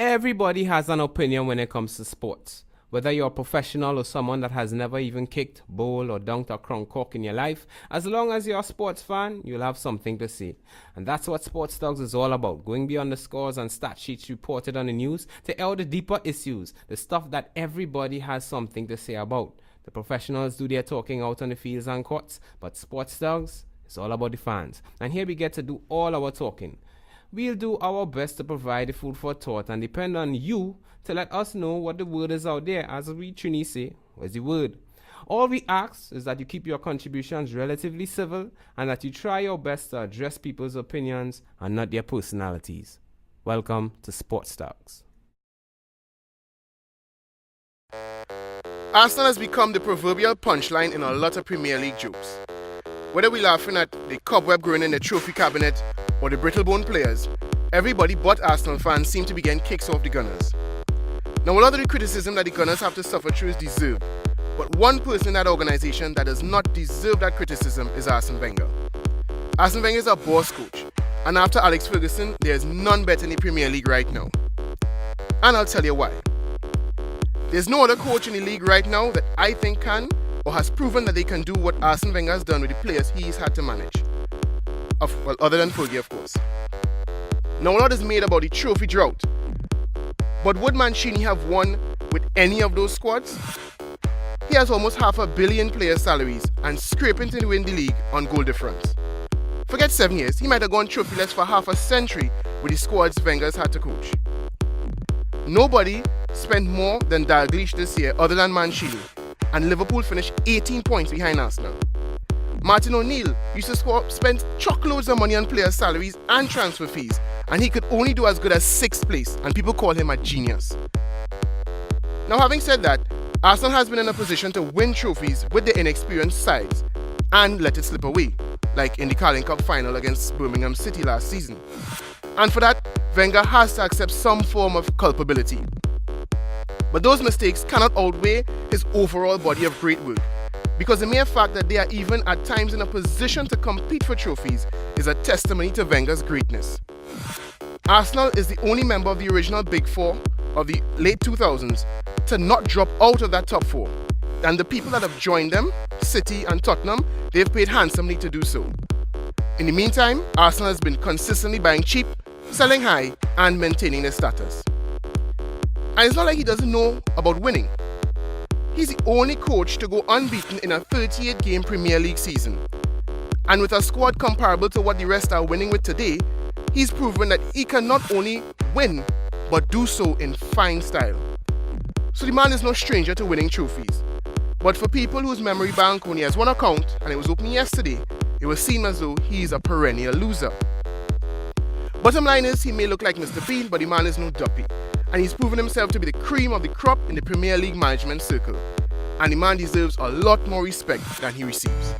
Everybody has an opinion when it comes to sports. Whether you're a professional or someone that has never even kicked, bowled, or dunked a crown cork in your life, as long as you're a sports fan, you'll have something to say. And that's what Sports Tugs is all about, going beyond the scores and stat sheets reported on the news to air the deeper issues, the stuff that everybody has something to say about. The professionals do their talking out on the fields and courts, but Sports Tugs is all about the fans. And here we get to do all our talking. We'll do our best to provide the food for thought and depend on you to let us know what the word is out there. As we Trini say, where's the word? All we ask is that you keep your contributions relatively civil and that you try your best to address people's opinions and not their personalities. Welcome to Sports Talks. Arsenal has become the proverbial punchline in a lot of Premier League jokes. Whether we're laughing at the cobweb growing in the trophy cabinet or the brittle-bone players, everybody but Arsenal fans seem to be getting kicks off the Gunners. Now, a lot of the criticism that the Gunners have to suffer through is deserved, but one person in that organisation that does not deserve that criticism is Arsene Wenger. Arsene Wenger is a boss coach, and after Alex Ferguson, there is none better in the Premier League right now. And I'll tell you why. There's no other coach in the league right now that I think can or has proven that they can do what Arsene Wenger has done with the players he's had to manage. Other than Fergie, of course. Now, a lot is made about the trophy drought. But would Mancini have won with any of those squads? He has almost $500 million player salaries and scraping to win the league on goal difference. Forget 7 years, he might have gone trophyless for half a century with the squads Wenger's had to coach. Nobody spent more than Dalglish this year other than Mancini, and Liverpool finished 18 points behind Arsenal. Martin O'Neill used to spend truckloads of money on players' salaries and transfer fees, and he could only do as good as 6th place, and people call him a genius. Now, having said that, Arsenal has been in a position to win trophies with their inexperienced sides and let it slip away, like in the Carling Cup final against Birmingham City last season. And for that, Wenger has to accept some form of culpability. But those mistakes cannot outweigh his overall body of great work, because the mere fact that they are even at times in a position to compete for trophies is a testimony to Wenger's greatness. Arsenal is the only member of the original Big Four of the late 2000s to not drop out of that top four. And the people that have joined them, City and Tottenham, they've paid handsomely to do so. In the meantime, Arsenal has been consistently buying cheap, selling high, and maintaining their status. And it's not like he doesn't know about winning. He's the only coach to go unbeaten in a 38-game Premier League season. And with a squad comparable to what the rest are winning with today, he's proven that he can not only win, but do so in fine style. So the man is no stranger to winning trophies. But for people whose memory bank only has one account, and it was opened yesterday, it will seem as though he's a perennial loser. Bottom line is, he may look like Mr. Bean, but the man is no duppy. And he's proven himself to be the cream of the crop in the Premier League management circle. And the man deserves a lot more respect than he receives.